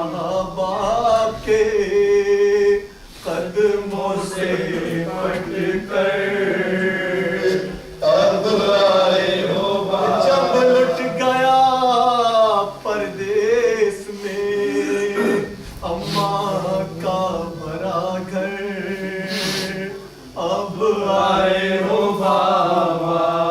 باپ کے قدموں سے پٹ کر اب آئے ہو باپ جب لٹ گیا پردیس میں اماں کا بڑا گھر اب آئے ہو بابا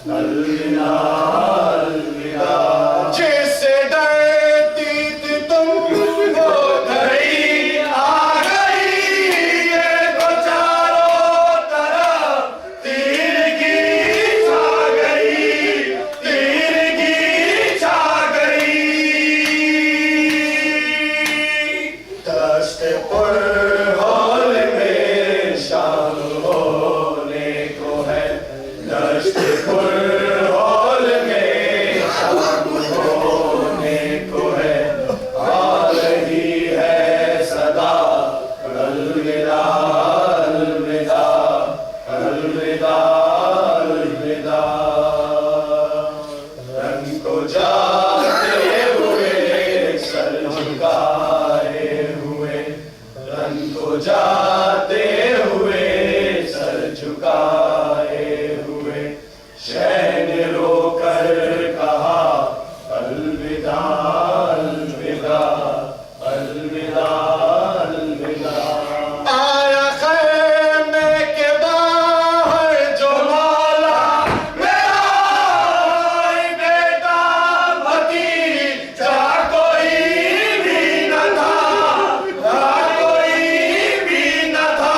الوداع الوداع جس سے ڈرتی تھی تم وہ گھڑی آ گئی یہ چاروں طرف تیرگی چھا گئی تیرگی چھا گئی دشت پر ہول میں شام ہونے کو ہے دشت پر ہول میں شام ہونے کو ہے آ رہی ہے صدا الوداع الوداع الوداع الوداع رنگ کو جاتے ہوئے سر جھکائے ہوئے رنگ کو جاتے ہوئے سر جھکائے ہوئے شہ نے رو کر کہا الوداع الوداع الوداع الوداع آیا خیمے کے باہر جو مولا میرا بیٹا بھتیجا کوئی بھی نہ تھا کوئی بھی نہ تھا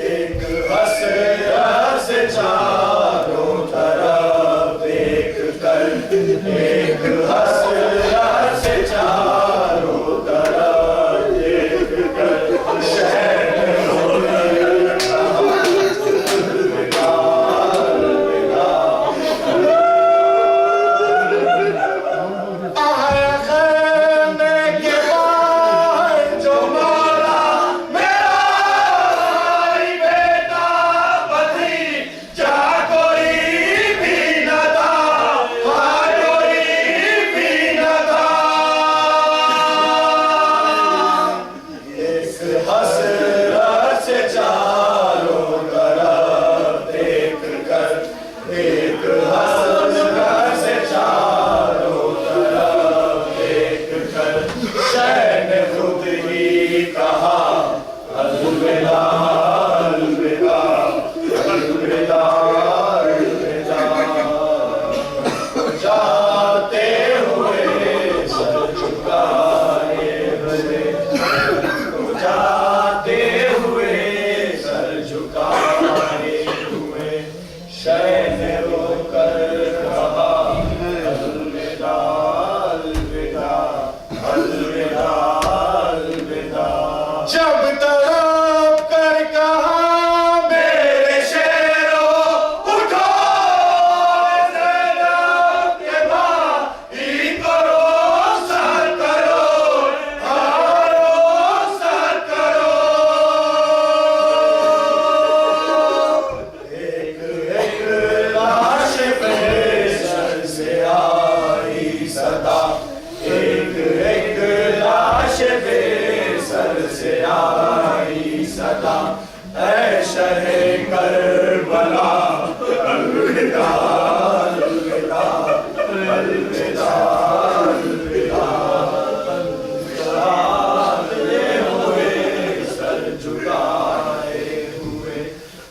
ایک حسرت سے چاروں طرف دیکھ کر ایک حسرت سے چاروں طرف دیکھ کر شہر ہو گیا الوداع الوداع آیا خیمے کے باہر جو مولا میرا بیٹا بھتیجا کوئی بھی نہ تھا کوئی بھی نہ تھا ایک حسرت سے چاروں طرف دیکھ کر ایک حسرت سے چاروں طرف دیکھ کر شہ نے خود ہی کہا الوداع الوداع الوداع الوداع جاتے ہوئے سر جھکائے ہوئے جاتے ہوئے سر جھکائے ہوئے شہ نے رو کر کہا الوداع الوداع الوداع الوداع جب تڑپ کر کہا میرے شیرو اٹھو زینب کے بھائی کرو سر کرو سر کرو ایک ایک لاش پہ سر سے آئی صدا ایک ایک لاش پہ سر سے آئی صدا اے شہ کربلا الوداع الوداع الوداع جاتے ہوئے سر جھکائے ہوئے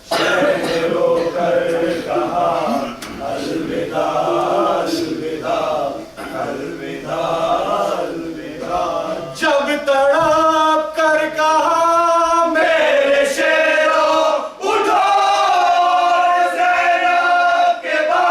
شہ نے رو کر کہا الوداع الوداع الوداع الوداع جب تڑپ کر کہا میرے شیرو اٹھو زینب کے بھائی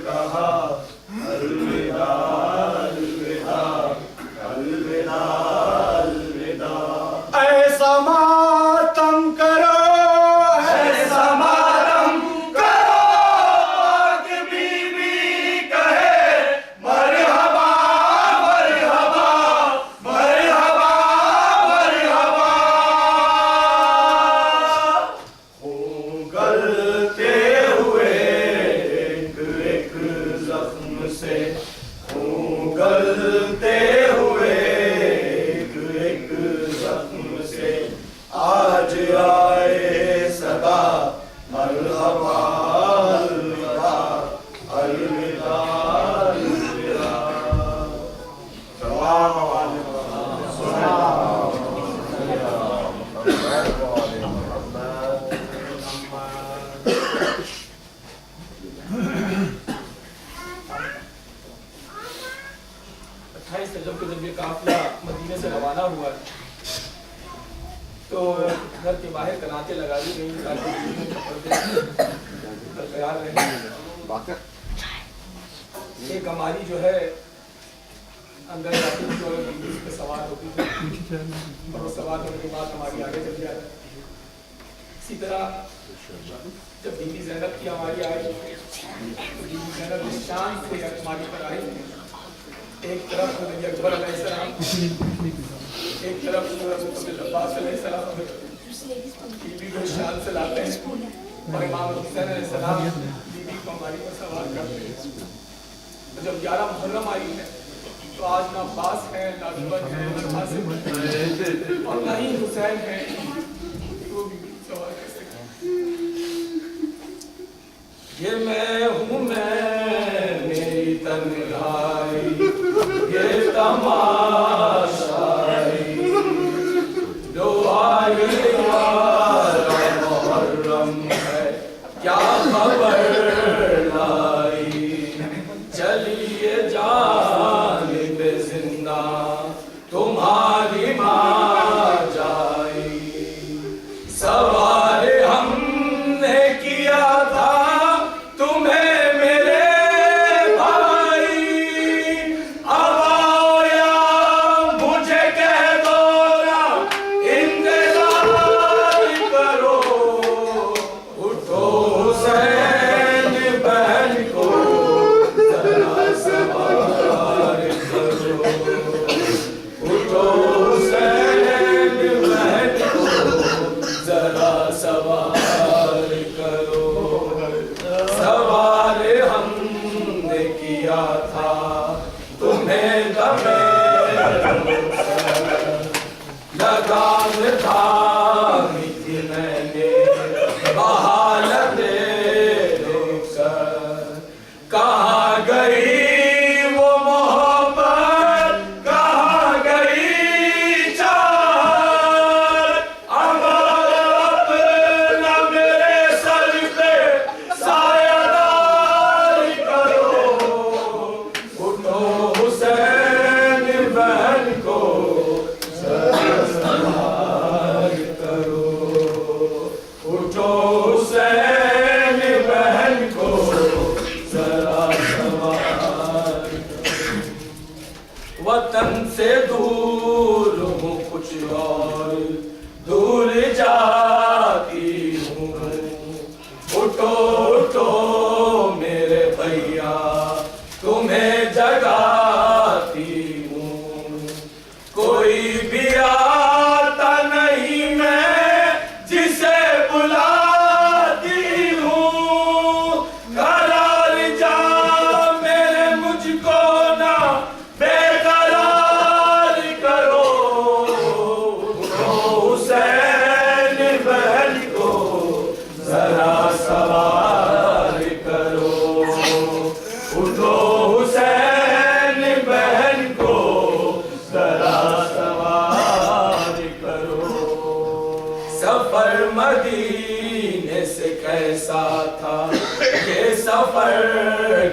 کہا الوداع الوداع الوداع الوداع ایسا ماتم کرو ایسا ماتم کرو کہ بی بی کہے مرحبا مرحبا مرحبا مرحبا خون گلتے ہوئے ایک ایک زخم سے خون گلتے ہوئے ایک ایک زخم سے آج آئے صدا مرحبا الوداع الوداع الوداع سلام رجب کو جب یہ قافلہ مدینے سے روانہ ہوا تو گھر کے باہر کناتے لگا دی گئی تاکہ تیار رہے. ایک ہماری جو ہے اندر جاتی تھی اور اس پہ سوار ہوتی تھی اور وہ سوار ہونے کے بعد ہماری آگے چل جاتا. اسی طرح جب بی بی زینب کی ہماری آئی تو بی بی زینب اس شان سے ہماری پر آئی. ایک طرف نبی اکبر علیہ السلام ایک طرف حضرت عباس علیہ السلام بی بی کو شان سے لاتے ہیں اور امام حسین علیہ السلام بی بی کو ہماری پر سوار کرتے ہیں. جب 11 محرم آئی ہے تو آج نہ عباس ہے نہ اکبر ہے نہ قاسم ہے اور نہ ہی حسین ہے کہ وہ بی بی کو سوار کر سکتے. یہ میں ہوں میں میری تنہائی یہ تماشائی جو آئی محرم ہے کیا خبر لائی چلیے جانب زندہ تمہاری ماں جائی سوار ہم نے کیا تھا تمہیں میرے بھائی اب آؤ یا مجھے کہہ دو نا انتظار کرو اٹھو حسین بہن کو ذرا سوار کرو اٹھو حسین بہن کو ذرا سوار کرو سوار ہم نے کیا تھا تمہیں دمے لگام تھامی تھی میں نے بحالت رخصت کہاں گئی وہ محبت کہاں گئی چاہت اب اپنا میرے سر پہ سایہ دار کرو اٹھو حسین بہن کو ذرا سوار کرو اٹھو حسین بہن کو ذرا سوار کرو. وطن سے دور ہوں کچھ اور دور جاتی ہوں اٹھو اٹھو میرے بھیا تمہیں جگاتی ہوں کوئی بھی آتا نہیں میں جسے بلاتی ہوں قرار جا میرے مجھ کو نہ بے قرار کرو اٹھو حسین بہن کو ذرا سوار کرو اٹھو حسین بہن کو ذرا سوار کرو. سفر مدینے سے کیسا تھا یہ سفر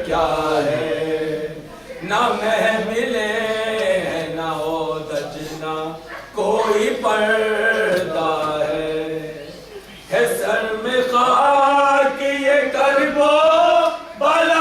کیا ہے نہ محملیں ہیں نہ عودج نہ کوئی پردہ ہے سر میں خاک یہ کرب و بلا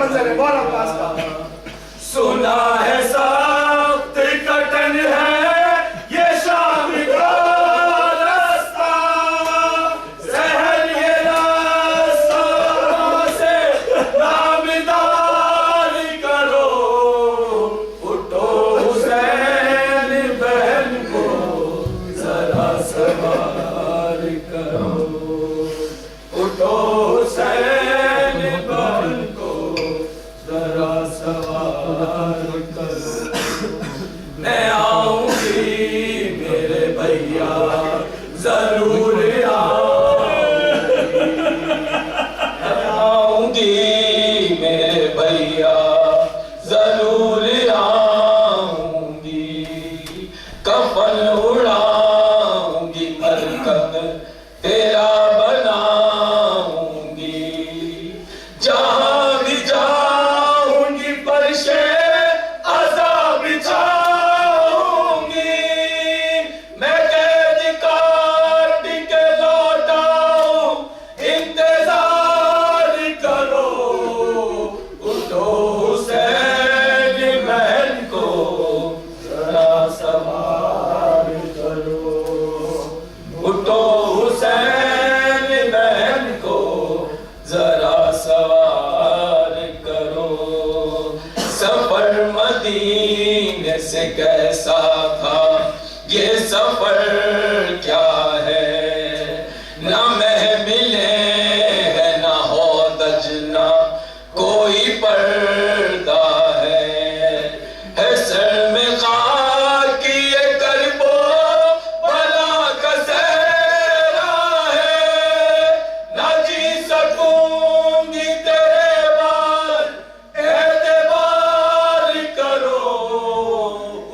منظر ہے مولا عباس کا. سنا ہے سخت کٹن ہے یہ شام کا راستہ سہل یہ راستہ سے نامدار کرو اٹھو حسین بہن کو ذرا سوار کرو اٹھو حسین بہن کو ذرا سوار کرو میں آؤں گی میرے بھیا ضرور آؤں گی میرے بھیا ضرور آؤں گی کفن اڑاؤں گی مرکب تیرا بناؤں گی جہاں بھی جاؤں گی فرشے عذاب بچھاؤں گی میں قید کاٹ کے لوٹاؤں انتظار کرو اٹھو حسین بہن کو ذرا سوار کرو اٹھو حسین بہن کو ذرا سوار کرو سفر مدینے سے کیسا تھا یہ سفر کیا ہے نہ محملیں ہے نہ ہودج نہ کوئی پردہ ہے سر میں خاک یہ کرب و بلا کا سہرا ہے نہ جی سکوں گی تیرے بعد اعتبار کرو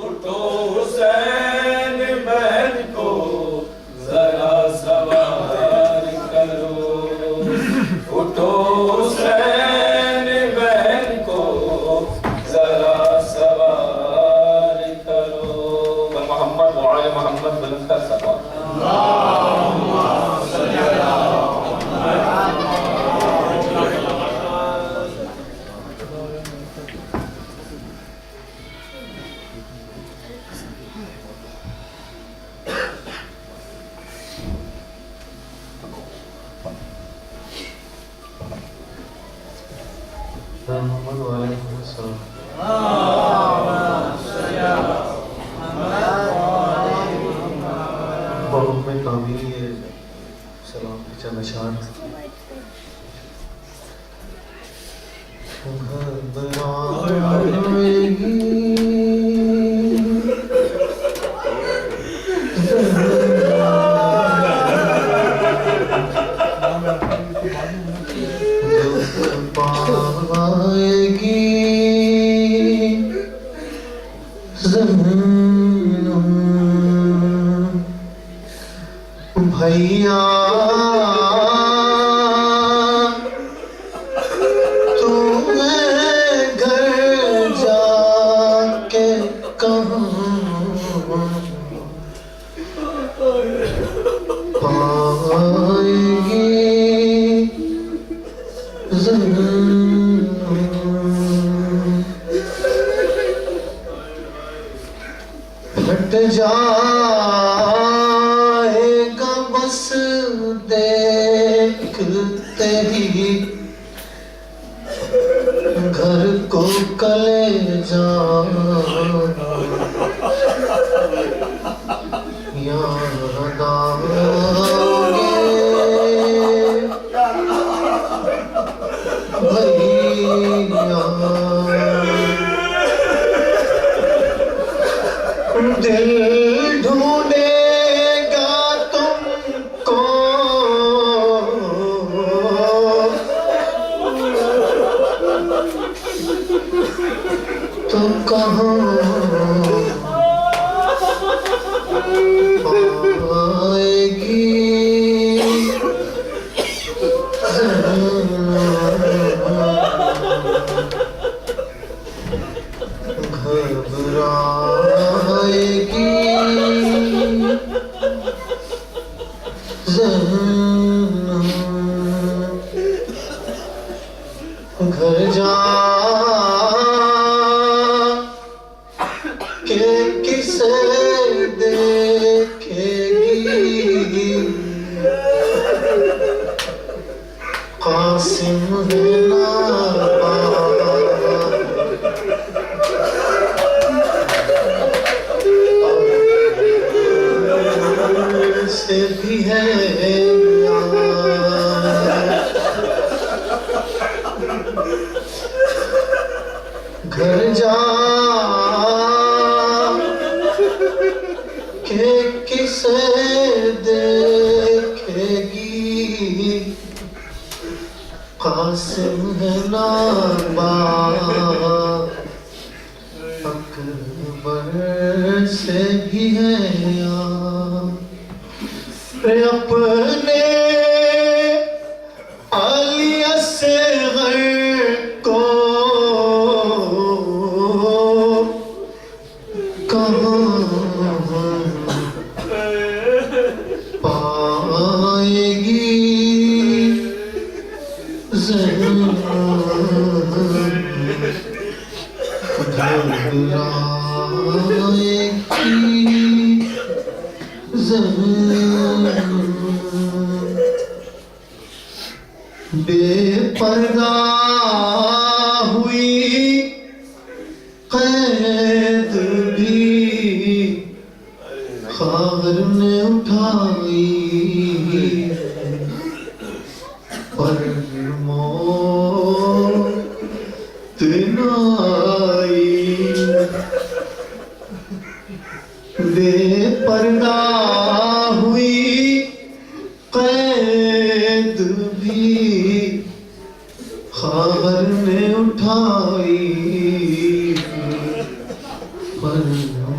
اٹھو حسین بہن کو ذرا سوار کرو اٹھو حسین بہن کو ذرا سوار کرو محمد وعلی محمد بلند کر سکو محمد وعلیکم السلام بہت میں تعمیر یہ سلام کے چند اشعار بھیا تمہیں گھر جا کے کہاں پائے گی پھٹ جائے گا بس دیکھتے ہی گھر کو کلیجا یاد آؤگے بھیا دل ڈھونڈے گا تم کو تو کہاں پائے گی گھبرائے گی گھر جا کے کسے دیکھے گی قاسم ہے نابا سے بھی ہے گھر جا کہ کسے دیکھے گی قاسم ہے نابا اکبر سے بھی ہے اپنے علی اصغر کو پائے گی گھبرائے گی بے پردہ ہوئی قید بھی خاور نے اٹھائی پر موت نہ آئی بے پردہ ہوئی قید بھی خاور نے اٹھائی پر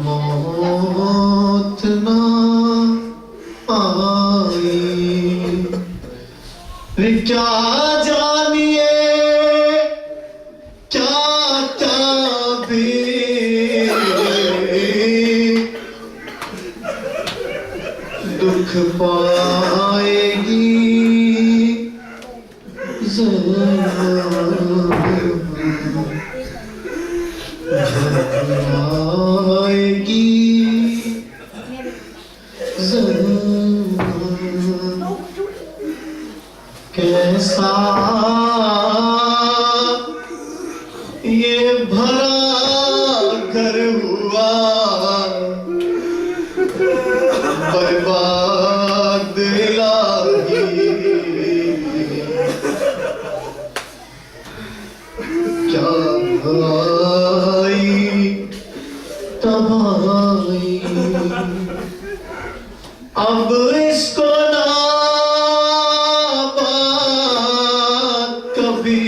موت نہ آئی کیا جانیے کیا تعبیر دکھ پائے گی گھبرائے گی کیسا یہ بھرا گھر ہوا برباد الہی کیا آئی تباہی اب اس کو کبھی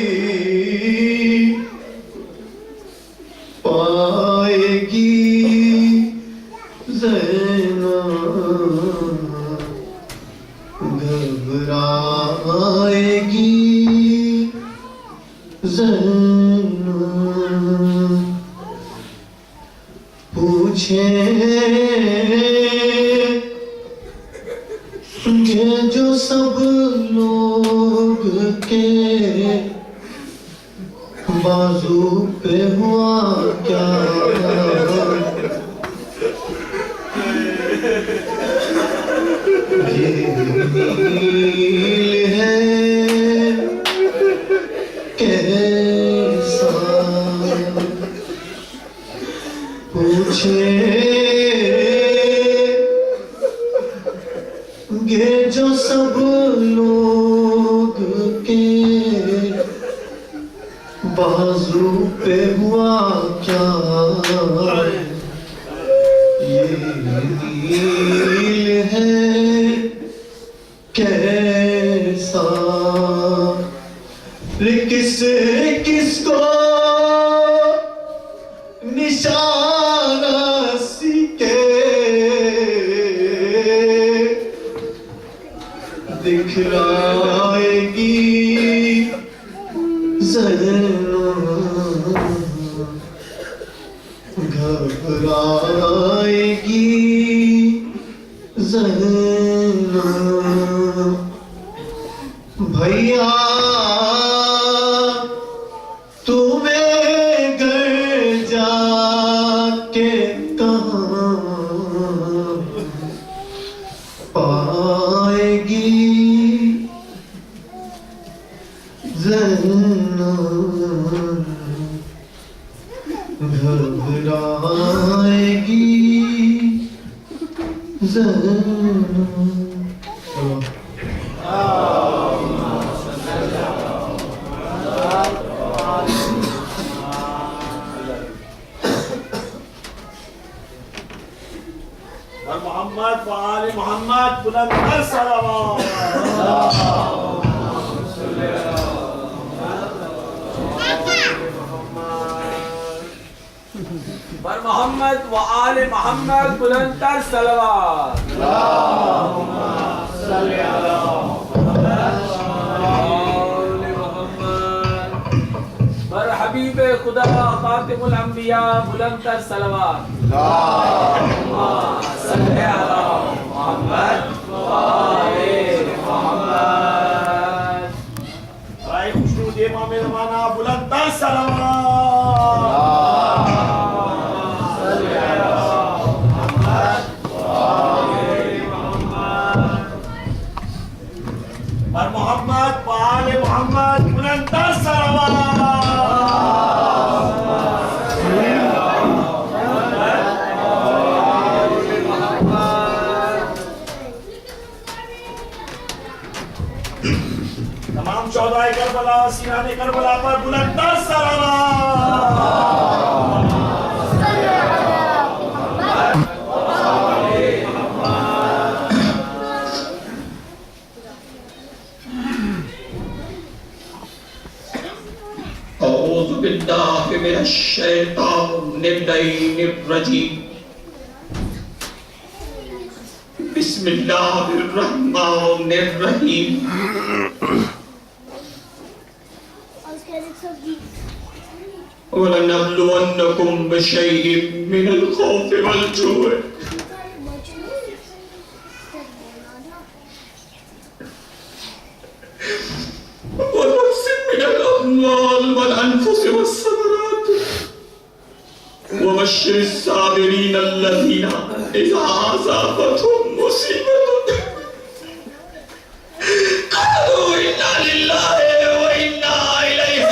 پائے گی زینب گھبرائے گی زینب پوچھیں یہ جو سب لوگ کے بازو پہ ہوا کیا یہ نیل ہے کیسا پوچھے یہ جو سب لوگ کے بازو پہ ہوا کیا یہ نیل ہے کیسا کس کس کو نشانہ سکے دکھلائے گی زینب گھبرائے گی زینب بھیا گھبرائے گی محمد و آل محمد بلندتر صلوات. بر محمد و آل محمد بلندتر صلوات. بر حبیب خدا خاتم الانبیاء بلندتر صلوات. صلی علی محمد و آل محمد. برای خوشنود امام زمانہ بلندتر صلوات. بر محمد و آل محمد بلندتر صلوات. تمام شہدائے کربلا سینان کربلا پر بلندتر صلوات. اعوذ باللہ من الشیطان اللعین الرجیم. بسم اللہ الرحمن الرحیم. وَلَنَبْلُوَنَّكُمْ بِشَيْءٍ مِّنَ الْخَوْفِ وَالْجُوعِ وَنَقْصٍ مِّنَ الْأَمْوَالِ وَالْأَنفُسِ وَالثَّمَرَاتِ وَبَشِّرِ الصَّابِرِينَ الَّذِينَ إِذَا أَصَابَتْهُمْ مُصِيبَةٌ قَالُوا إِنَّا لِلَّهِ وَإِنَّا إِلَيْهِ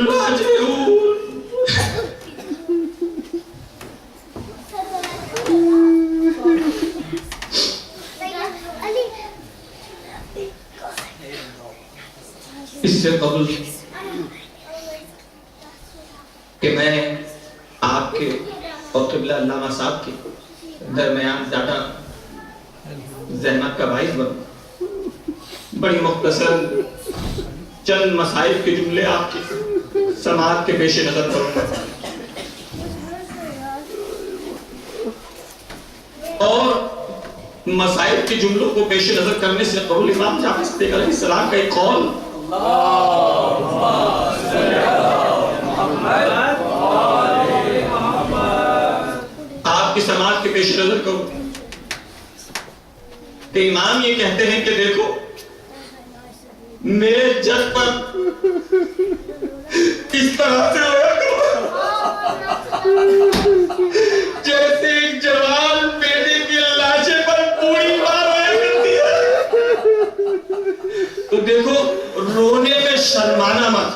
راجعون. اس سے قبل کہ میں آپ کے اور قبلہ علامہ صاحب کے درمیان زیادہ زحمت کا باعث بن بڑی مختصر چند مسائل کے جملے آپ کی سماعت کے پیش نظر کروں گا. اور مسائل کے جملوں کو پیش نظر کرنے سے قبل امام جعفر صادق علیہ السلام کا ایک قول آپ کی سماعت کے پیش نظر کروں کہ امام یہ کہتے ہیں کہ دیکھو میرے جد پر اس طرح سے ہویا کرو جیسے ایک جوان بیٹے کی لاشے پر پوڑی مار ہویا کرتی ہے. تو دیکھو رونے میں شرمانا مت.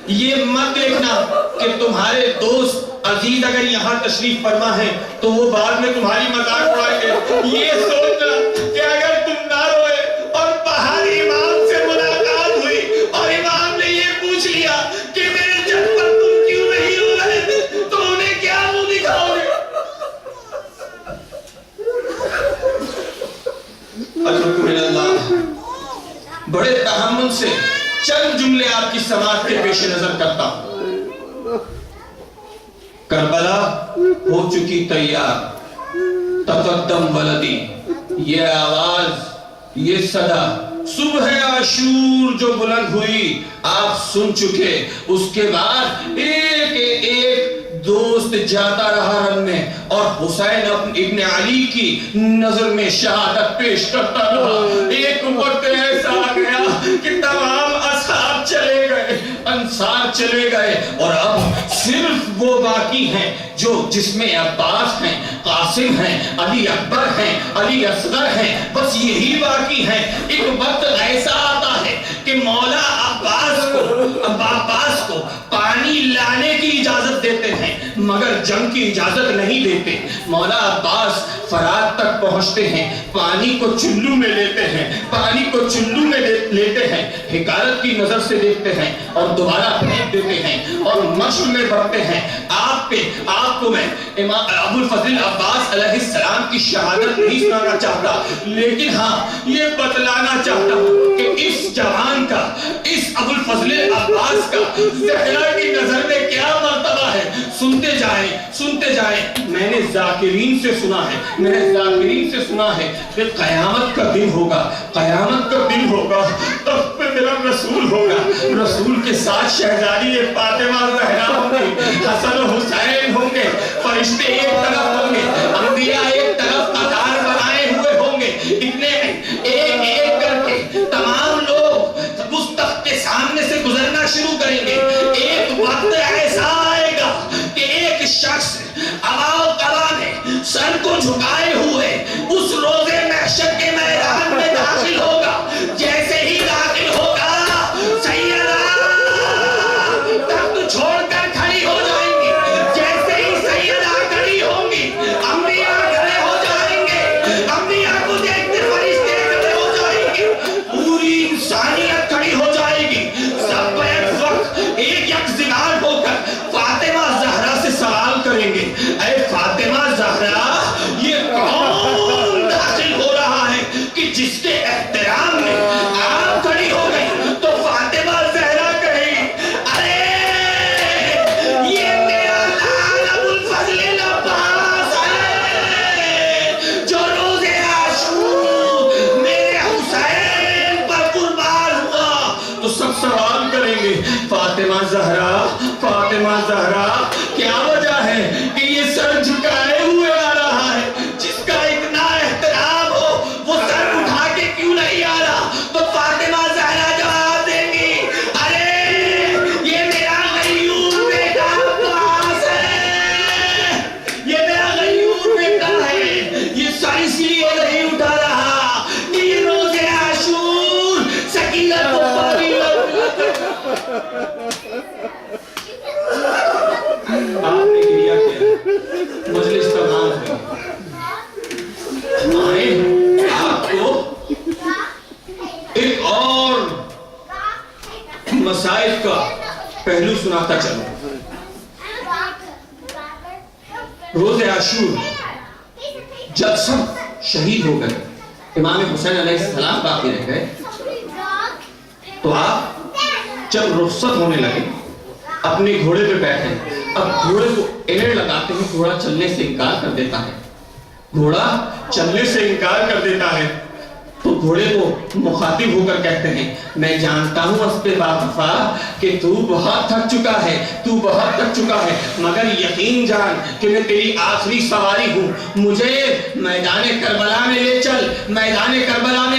یہ مت دیکھنا کہ تمہارے دوست عزیز اگر یہاں تشریف فرما ہے تو وہ بعد میں تمہاری مذاق اڑائیں گے. یہ سوچنا کہ اگر تم نہ روئے اور پہاڑی امام سے ملاقات ہوئی اور امام نے یہ پوچھ لیا کہ میرے جد پر تم کیوں نہیں رو رہے تھے تو انہیں کیا منہ دکھاؤ گے. الحمدللہ بڑے تحمل سے چند جملے آپ کی سماعت کے پیش نظر کرتا ہوں. کربلا ہو چکی تیار. تقدم ولدی، یہ آواز، یہ صدا صبح عاشور جو بلند ہوئی آپ سن چکے. اس کے بعد ایک ایک دوست جاتا رہا رن میں اور حسین ابن علی کی نظر میں شہادت پیش کرتا رہا. ایک وقت ایسا آ گیا کہ تمام اصحاب چلے گئے، انصار چلے گئے اور اب صرف وہ باقی ہیں جو جس میں عباس ہیں، قاسم ہیں، علی اکبر ہیں، علی اصغر ہیں. بس یہی باقی ہیں. ایک وقت ایسا آتا ہے کہ مولا عباس عباس کو پانی لانے کی اجازت دیتے ہیں مگر جنگ کی اجازت نہیں دیتے. مولا عباس فرات تک پہنچتے ہیں, پانی کو چلو میں لیتے ہیں, پانی کو چلو میں لیتے ہیں, حکارت کی نظر سے دیکھتے ہیں اور دوبارہ پھینک دیتے ہیں اور مشق میں بڑھتے ہیں. آپ کو میں ابو الفضل عباس علیہ السلام کی شہادت نہیں سنانا چاہتا, لیکن ہاں یہ بتلانا چاہتا ہوں کہ اس جوان کا, اس ابو الفضل عباس کا زہرا کی نظر میں کیا مرتبہ ہے. سنتے جائیں. میں نے ذاکرین سے سنا ہے کہ قیامت کا دن ہوگا, تب پہ میرا رسول ہوگا, رسول کے ساتھ شہزادی فاطمہ زہرا ہوں گے, حسن و حسین ہوں گے, فرشتے ایک طرف ہوں گے, انبیاء ایک طرف قطار بنائے ہوئے ہوں گے. اتنے میں ایک ایک کر کے تمام لوگ اس تخت کے سامنے سے گزرنا شروع کریں گے. ایک وقت ایسا آئے گا کہ ایک شخص عبا قبا میں سر کو جھکائے ہوئے اس روزے محشر کے میدان میں داخل ہوگا. جیسے ہی داخل ہوگا سیدہ تخت چھوڑ کر کھڑی ہو جائیں گی. جیسے ہی سیدہ کھڑی ہوں گی انبیاء کھڑے ہو جائیں گے, انبیاء کو دیکھتے فرشتے کھڑے ہو جائیں گے, پوری انسانیت کھڑی ہو جائے گی. سب ایک وقت ایک یکجہت ہو کر فاطمہ زہرا سے سوال کریں گے, اے فاطمہ زہرا یہ کون داخل ہو رہا ہے کہ جس کے احترام میں آپ کھڑی ہو گئی. تو فاطمہ زہرا کہیں ارے یہ میرا لال ابو الفضل عباس ہے جو روز عاشور میرے حسین پر قربان ہوا. تو سب سوال کریں گے فاطمہ زہرا کیا وجہ ہے کہ یہ سر جھکائے ہوئے آ رہا ہے, جس کا اتنا احترام ہو وہ سر اٹھا کے کیوں نہیں آ رہا. تو فاطمہ زہرا جواب دیں گی ارے یہ میرا غیور بیٹا عباس ہے, یہ میرا غیور بیٹا ہے, یہ سر اس لیے نہیں اٹھا رہا کہ یہ روز عاشور سکینت کو پاری آپ نے کیا مجلس تمام ہے. آپ کو ایک اور مسائل کا پہلو سناتا چلوں. روز عاشور جب سب شہید ہو گئے, امام حسین علیہ السلام باقی رہ گئے, تو آپ جب رخصت ہونے لگے اپنے گھوڑے پہ بیٹھے. اب گھوڑے کو ایڑ لگاتے ہیں, گھوڑا چلنے سے انکار کر دیتا ہے. تو گھوڑے کو مخاطب ہو کر کہتے ہیں میں جانتا ہوں اسپِ باوفا کہ تو بہت تھک چکا ہے, مگر یقین جان کہ میں تیری آخری سواری ہوں. مجھے میدان کربلا میں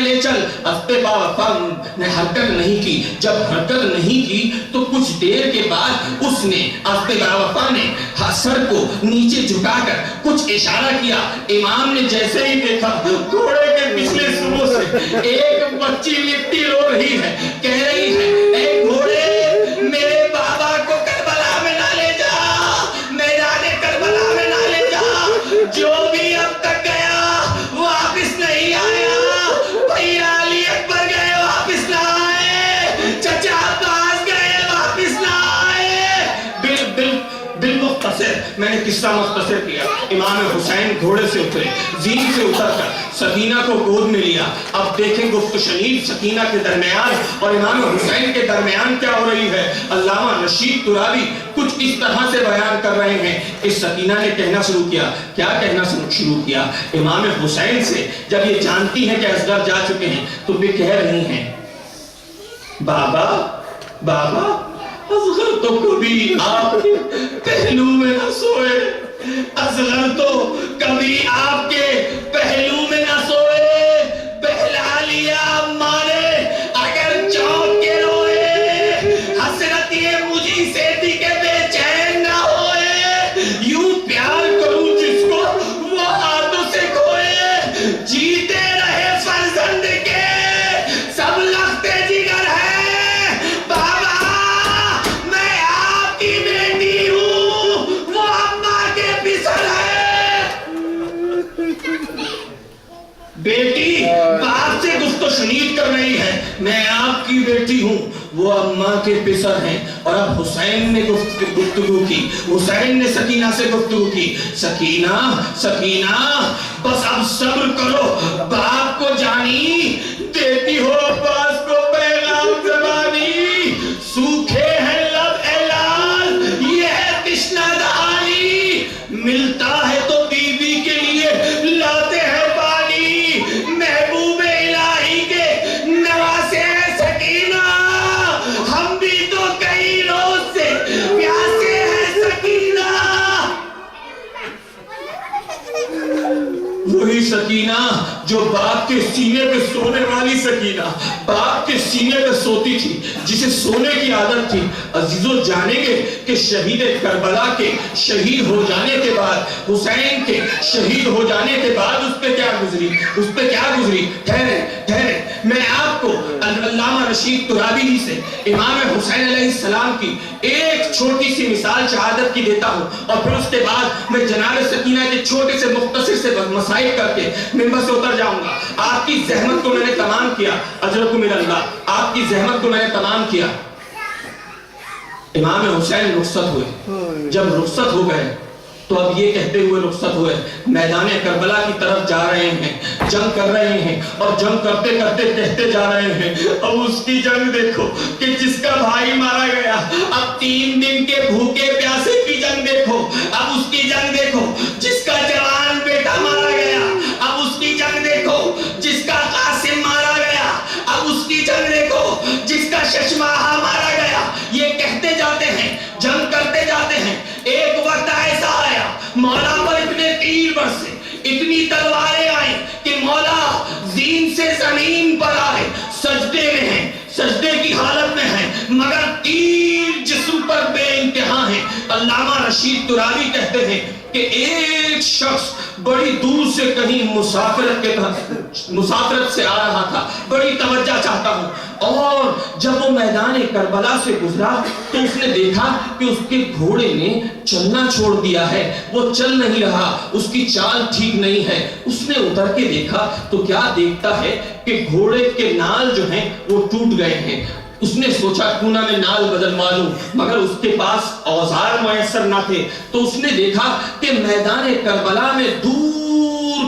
لے چل. اسپِ باوفا نے حرکت نہیں کی. جب حرکت نہیں کی تو کچھ دیر کے بعد اس نے اسپِ باوفا نے سر کو نیچے جھکا کر کچھ اشارہ کیا. امام نے جیسے ہی دیکھا گھوڑے کے پچھلے سروں سے ایک بچی لپٹی رو رہی ہے, کہہ رہی ہے اے گھوڑے میرے بابا کو کربلا میں نہ لے جا, میدان کربلا میں نہ لے جا. جو بھی اب تک گیا واپس نہیں آیا. بھیا علی اکبر گئے واپس نہ آئے, چچا عباس گئے واپس نہ آئے. بالمختصر میں نے قصہ مختصر کیا. امام حسین گھوڑے سے اترے, زین سے اتر کر سکینہ کو گود میں لیا. اب دیکھیں گفت و شنید سکینہ کے درمیان اور امام حسین کے درمیان کیا ہو رہی ہے. علامہ رشید ترابی کچھ اس طرح سے بیان کر رہے ہیں کہ سکینہ نے کہنا شروع کیا. کیا کہنا شروع کیا؟ امام حسین سے جب یہ جانتی ہیں کہ اصغر جا چکے ہیں تو وہ کہہ رہی ہیں بابا اصغر تو کبھی آپ کے پہلو میں نہ سوئے, اصغر تو کبھی آپ کے پہلو میں نہ سوئے. بہلا لیا اماں نے اگر چونک کے روئے, حسرت یہ مجھی سے تھی کہ بے چین نہ ہوئے. یوں پیار کروں جس کو وہ ہاتھوں سے کھوئے. جیتے رہے فرزند کے سب لخت جگر ہے. بابا بیٹی ہوں وہ اماں کے پسر ہیں. اور اب حسین نے گفتگو کی, حسین نے سکینہ سے گفتگو کی. سکینہ سکینہ بس اب صبر کرو, باپ کو جانی دیتی ہو عباس کو پیغام زبانی. سوکھے ہیں لب اعلان یہ ہے تشنہ دہانی, ملتا ہے تو بیوی کے لیے لاتے ہیں پانی. محبوب الہی کے نواسے ہیں سکینہ, ہم بھی تو کئی روز سے پیاسے ہیں سکینہ. وہی سکینہ جو باپ کے سینے پہ سونے والی سکینہ, باپ کے سینے پہ سوتی تھی, جسے سونے کی عادت تھی. عزیزوں جانیں گے کہ شہید کربلا کے شہید ہو جانے کے بعد, حسین کے شہید ہو جانے کے بعد اس پہ کیا گزری, اس پہ کیا گزری. ٹھہرے ٹھہرے, میں آپ کو علامہ رشید ترابی جی سے امام حسین علیہ السلام کی ایک چھوٹی سی مثال شہادت کی دیتا ہوں, اور پھر اس کے بعد میں جناب سکینہ کے چھوٹے سے مختصر سے مسائل کر کے ممبر سے اتر جاؤں گا. آپ کی زحمت کو میں نے تمام کیا, اجرکم من اللہ, آپ کی زحمت کو میں نے تمام کیا. امام حسین رخصت ہوئے, جب رخصت ہو گئے تو اب یہ کہتے ہوئے رخصت ہوئے میدان کربلا کی طرف جا رہے ہیں, جنگ کر رہے ہیں, اور جنگ کرتے کرتے کہتے جا رہے ہیں. اب اس کی جنگ دیکھو کہ جس کا بھائی مارا گیا, اب 3 دن کے بھوکے پیاسے کی جنگ دیکھو, اب اس کی جنگ دیکھو جس کا جوان بیٹا مارا گیا, اب اس کی جنگ دیکھو جس کا قاسم مارا گیا, اب اس کی جنگ دیکھو جس کا ششماہا مارا گیا. یہ کہتے جاتے ہیں, جنگ کرتے جاتے ہیں. ایک وقت ایسا آیا مولا پر اتنے تیر برسے, اتنی تلواریں آئیں کہ مولا زین سے زمین پر آئے, سجدے میں ہیں, سجدے کی حالت میں ہیں, مگر تیر جسم پر بے انتہا ہیں. علامہ رشید ترابی کہتے ہیں کہ ایک شخص بڑی دور سے کہیں مسافرت سے آ رہا تھا, بڑی توجہ چاہتا ہوں, اور جب وہ میدان کربلا سے گزرا تو اس نے دیکھا کہ اس کے گھوڑے نے چلنا چھوڑ دیا ہے, وہ چل نہیں رہا, اس کی چال ٹھیک نہیں ہے. اس نے اتر کے دیکھا تو کیا دیکھتا ہے کہ گھوڑے کے نال جو ہیں وہ ٹوٹ گئے ہیں. اس نے سوچا کیوں نہ میں نال بدلوا لوں, مگر اس کے پاس اوزار میسر نہ تھے. تو اس نے دیکھا کہ میدان کربلا میں دور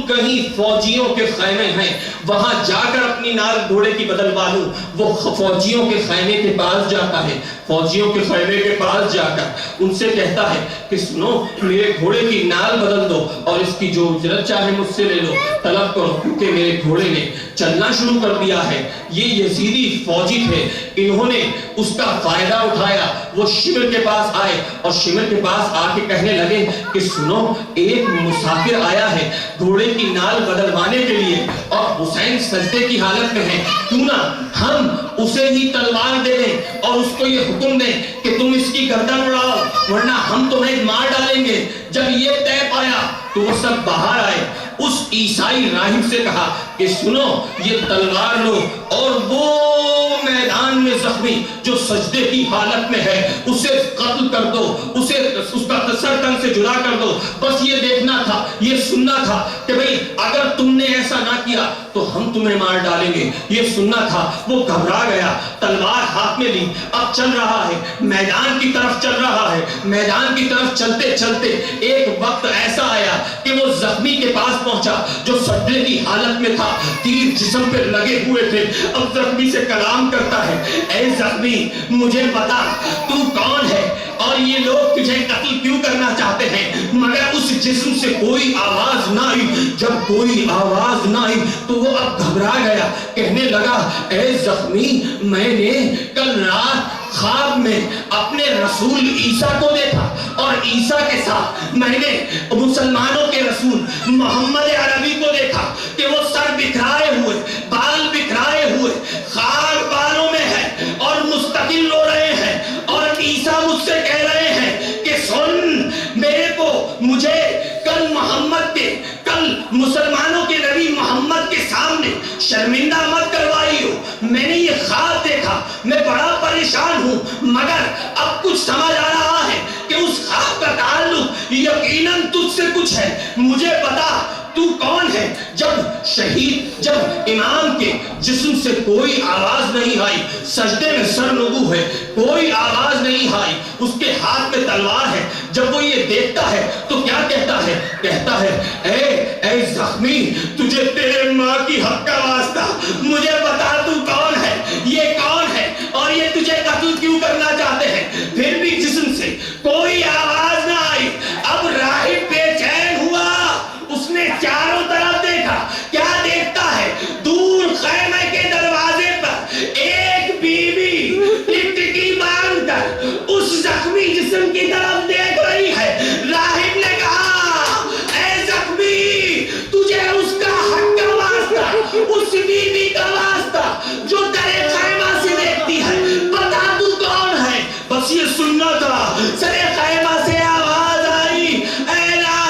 کہیں فوجیوں کے خیمے ہیں, وہاں جا کر اپنی نال گھوڑے کی بدلوا لوں. وہ فوجیوں کے خیمے کے پاس جاتا ہے, فوجیوں کے خیمے کے پاس جا کر ان سے کہتا ہے کہ سنو میرے گھوڑے کی نال بدل دو اور اس کی جو اجرت چاہے مجھ سے لے لو, طلب کرو, کیونکہ میرے گھوڑے نے چلنا شروع کر دیا ہے. یہ یزیدی فوجی تھے, انہوں نے اس کا فائدہ اٹھایا. وہ شمر کے پاس آئے اور شمر کے پاس آ کے کہنے لگے کہ سنو ایک مسافر آیا ہے گھوڑے کی نال بدلوانے کے لیے, اور حسین سجدے کی حالت میں ہے, کیوں نہ ہم اسے ہی تلوار دے دیں اور اس کو یہ حکم دیں کہ تم اس کی گردن اڑاؤ ورنہ ہم تمہیں مار ڈالیں گے. جب یہ طے پایا تو وہ سب باہر آئے. اس عیسائی راہب سے کہا کہ سنو یہ تلوار لو اور وہ میدان میں زخمی جو سجدے کی حالت میں ہے اسے قتل کر دو, اسے اس کا سر تن سے جدا کر دو. بس یہ دیکھنا تھا, یہ سننا تھا کہ بھئی اگر تم نے ایسا نہ کیا تو ہم تمہیں مار ڈالیں گے, یہ سننا تھا. وہ گھبرا گیا, تلوار ہاتھ میں لی, اب چل رہا ہے, میدان کی طرف چل رہا ہے. میدان کی طرف چلتے چلتے ایک وقت ایسا آیا کہ وہ زخمی کے پاس پہنچا جو سجدے کی حالت میں تھا, تیر جسم پہ لگے ہوئے تھے. اب زخمی سے کلام کرتا ہے, اے زخمی مجھے بتا تو کون ہے اور یہ لوگ تجھے قتل کیوں کرنا چاہتے ہیں. مگر اس جسم سے کوئی آواز نہ آئی. جب کوئی آواز نہ آئی تو وہ اب گھبرا گیا, کہنے لگا اے زخمی میں نے کل رات خواب میں اپنے رسول عیسیٰ کو دیکھا اور عیسیٰ کے ساتھ میں نے مسلمانوں کے رسول محمد عربی کو دیکھا کہ وہ سر بکھرائے ہوئے, بال بکھرائے ہوئے, خاک بالوں میں ہے اور مستقل رو رہے ہیں. اور عیسیٰ مجھ سے کہہ رہے ہیں کہ سن میرے کو مجھے کل محمد کے, کل مسلمانوں کے نبی محمد کے سامنے شرمندہ مت کروائیو. میں نے یہ خواب دیکھا, میں بڑا پریشان ہوں, مگر اب کچھ سمجھ آ رہا ہے کہ اس خواب کا تعلق یقیناً تجھ سے کچھ ہے. مجھے بتا تو کون ہے. جب شہید جب امام کے جسم سے کوئی آواز نہیں آئی، سجدے میں سر نگو ہے، کوئی آواز نہیں آئی، اس کے ہاتھ میں تلوار ہے، جب وہ یہ دیکھتا ہے تو کیا کہتا ہے؟ کہتا ہے اے زخمی، تجھے تیرے ماں کی حق کا واسطہ مجھے بتا تو کون ہے، یہ کون ہے اور یہ تجھے قتل کیوں کرنا چاہتے ہیں؟ پھر بھی جسم سے کوئی آواز نہ آئی۔ اب راہب بے چین ہوا، اس نے چاروں طرف دیکھا، کیا دیکھتا ہے؟ دور خیمے کے دروازے پر ایک بی بی ٹکٹکی باندھ کر اس زخمی جسم کی طرف دیکھ رہی ہے۔ راہب نے کہا اے زخمی، تجھے اس کا حق کا واسطہ، اس بی بی کا واسطہ جو تیرے خیمہ سے دیکھتی ہے، بتا تو کون ہے؟ بس یہ سننا تھا، سرے خیمہ سے آواز آئی، اے راہب،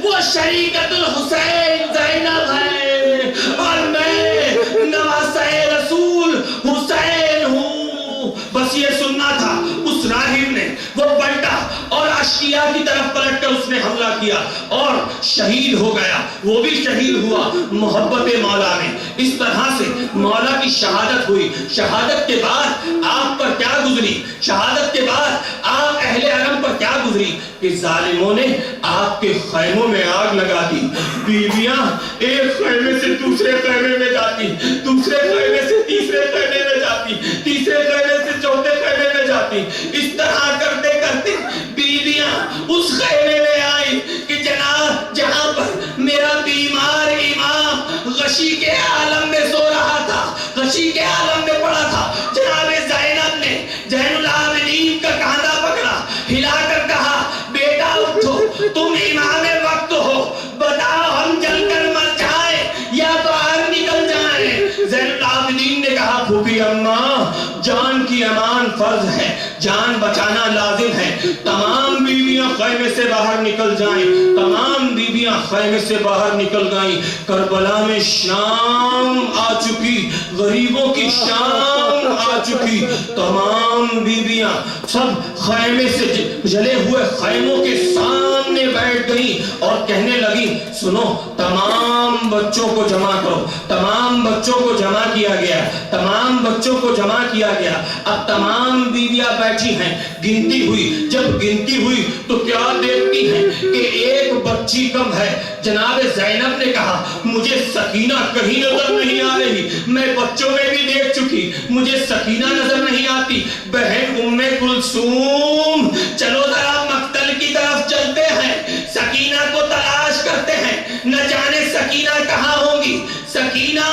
وہ شریکت الحسین زینب ہے اور میں نواسہ رسول حسین ہوں۔ بس یہ سننا تھا۔ اس راہب نے وہ پلٹا اور اشکیا کی طرف پلٹ کر اس نے حملہ کیا اور شہید ہو گیا، وہ بھی شہید ہوا محبت مولا میں۔ اس طرح سے مولا کی شہادت ہوئی۔ شہادت کے بعد آپ پر کیا گزری؟ شہادت کے بعد آپ اہل حرم پر کیا گزری؟ کہ ظالموں نے آپ کے خیموں میں آگ لگا دی۔ بیویاں ایک خیمے سے دوسرے خیمے میں جاتی، دوسرے خیمے سے تیسرے خیمے میں جاتی، تیسرے خیمے سے چوتھے خیمے میں جاتی۔ اس طرح کرتے کرتے بیویاں اس خیمے میں آئی کہ جناب جہاں پر میرا بیمار امام غشی کے عالم میں سو رہا تھا، غشی کے عالم میں پڑا تھا، جناب زینب نے زین العابدین کا کاندھا پکڑا، ہلا کر کہا بیٹا اٹھو، تم امام وقت ہو، بتاؤ ہم جل کر مر جائیں یا باہر نکل جائیں؟ زین العابدین نے کہا پھوپھی اماں، جان کی امان فرض ہے، جان بچانا لازم ہے، تمام بیویاں خیمے سے باہر نکل جائیں۔ تمام بیویاں خیمے سے باہر نکل گئیں۔ کربلا میں شام آ چکی، غریبوں کی شام آ چکی۔ تمام بیویاں سب خیمے سے جلے ہوئے خیموں کے سامنے بیٹھ گئیں اور کہنے لگی سنو، تمام بچوں کو جمع کرو۔ تمام بچوں کو جمع کیا گیا، تمام بچوں کو جمع کیا گیا۔ اب تمام بیویاں بیٹھی ہیں، گنتی ہوئی۔ جب گنتی ہوئی تو کیا دیکھتی ہیں کہ ایک بچی کم ہے۔ جناب زینب نے کہا مجھے سکینہ کہیں نظر نہیں آ رہی، میں بچوں میں بھی دیکھ چکی، مجھے سکینہ نظر نہیں آتی۔ بہن ام کلثوم، چلو ذرا مقتل کی طرف چلتے ہیں، سکینہ کو تلاش کرتے ہیں، نہ جانے سکینہ کہاں ہوں گی، سکینہ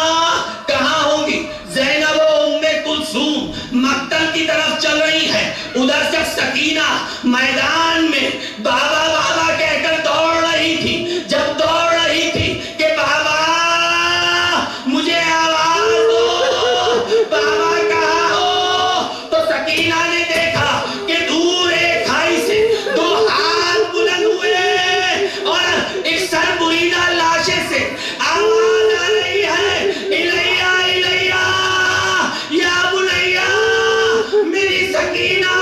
کہاں ہوں گی۔ زینب و ام کلثوم مقتل کی طرف چل رہی ہے، ادھر سے سکینہ میدان میں بابا بابا کہہ کر دوڑ رہی تھی۔ جب دوڑ رہی تھی کہ بابا مجھے آواز دو، بابا کہاں ہو، تو سکینہ نے دیکھا کہ دور ایک کھائی سے دو ہاتھ بلند ہوئے اور ایک سر بریدہ لاشے سے آواز آ رہی ہے الیہ الیہ یا بنیا، میری سکینہ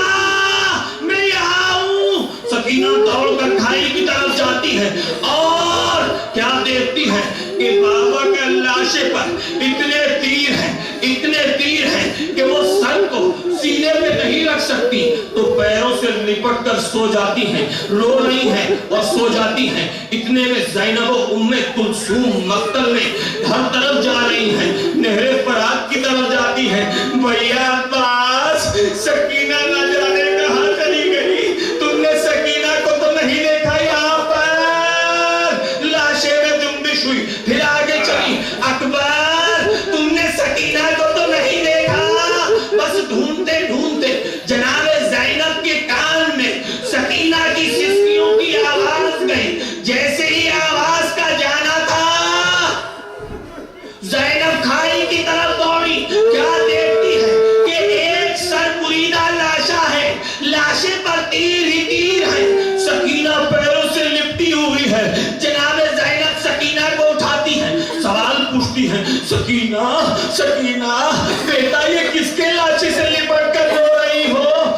میں یہاں ہوں۔ سکینہ دوڑ کر کھائی کی طرف جاتی ہے اور کیا دیکھتی ہے کہ بابا کے لاشے پر اتنے تیر ہیں، اتنے تیر ہیں کہ وہ سر کو سینے پہ نہیں رکھ سکتی، تو پیروں سے لپٹ کر سو جاتی ہیں، رو رہی ہیں اور سو جاتی ہیں۔ اتنے میں زینب و ام کلثوم مقتل میں ہر طرف جا رہی ہیں، نہر فرات کی طرف جاتی ہیں۔ بھیا عباس، سکینہ نہ جانے کہاں چلی گئی، تم نے سکینہ کو تو نہیں دیکھا یہاں پر؟ لاشے میں جنبش ہوئی، پھر آگے چلی، اکبر تم نے سکینہ کو تو نہیں دیکھا؟ بس ڈھونڈتے ڈھونڈتے جناب زینب کے کان میں سکینہ کی سسکیوں کی آواز گئی۔ جیسے ہی آواز کا جانا تھا، زینب کھائی کی طرف دوڑی۔ کیا دیکھتی ہے کہ ایک سر بریدہ لاشا ہے، لاشے پر تیر ہی تیر ہیں، سکینہ پیروں سے لپٹی ہوئی ہے۔ جناب زینب سکینہ کو اٹھاتی ہے، سوال پوچھتی ہے سکینہ، سکینہ بیٹا یہ کس کے لاشے سے لپٹ کر رو رہی ہو؟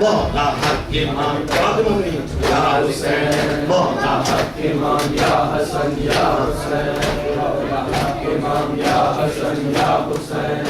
مولا حق امام یا حسین مولا حق امام یا حسن یا حسین مولا حق امام یا حسن یا حسین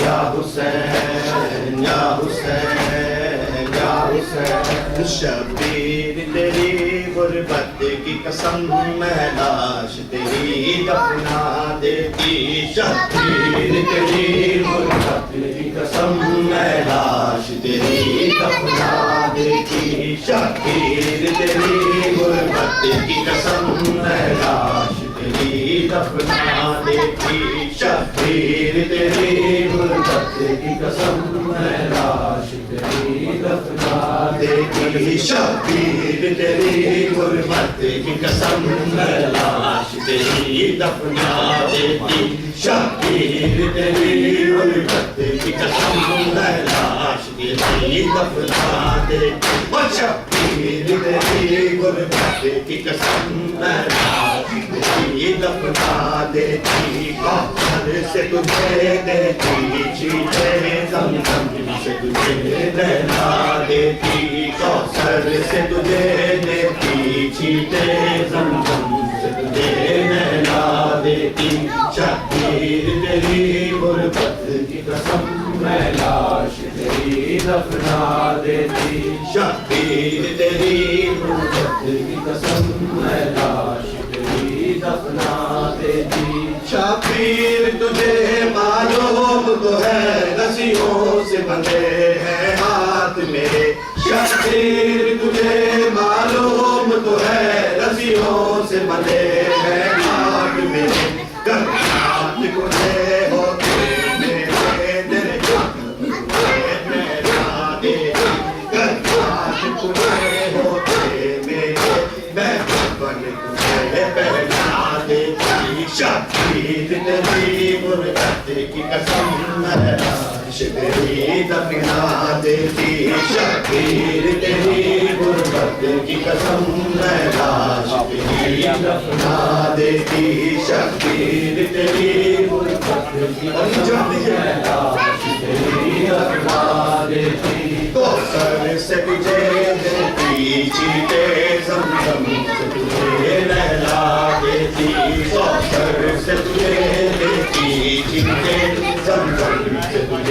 یا حسین یا حسین یا حسین شبیر تیری غربت کی قسم میں لاش تیری دفنا دیتی شبیر تیری غربت کی قسم میں لاش تیری دفنا دیتی شبیر تیری غربت کی قسم میں لاش تیری دفنا دیتی شبیر تیری غربت کی قسم میں لاش تیری دفنا دیتی شبیر تیری غربت کی قسم میں لاش تیری دفنا دیتی شبیر تیری غربت کی قسم میں لاش تیری دفنا دیتی شبیر تیری غربت کی قسم میں لاش تیری دفنا دیتی کوثر سے تجھے دیتی چیٹے زمزم سے تجھے نہلا دیتی کوثر سے تجھے دیتی چیٹے زمزم سے تجھے نہلا دیتی شبیر تیری غربت کی قسم میں لاش تیری دفنا دیتی شبیر تیری غربت کی قسم میں لاش تیری دفنا دیتی شبیر تجھے معلوم تو ہے رسیوں سے بندھے ہیں ہاتھ میرے شبیر تجھے معلوم تو ہے رسیوں سے بندھے ہیں ہاتھ میرے کرنات کھلے ہوتے میرے تیرے میرا دیتی کرنات کھلے ہوتے میرے میں بن تجھے پہنا دیتی شبیر تیری غربت کی قسم میں لاش تیری دفنا دیتی شبیر تیری غربت کی قسم میں لاش تیری دفنا دیتی شبیر تیری غربت کی قسم میں لاش تیری دفنا دیتی کوثر سے تجھے دیتی چیٹے زمزم سے تجھے نہلا دیتی کوثر سے تجھے دیتی چیٹے زمزم سے تجھے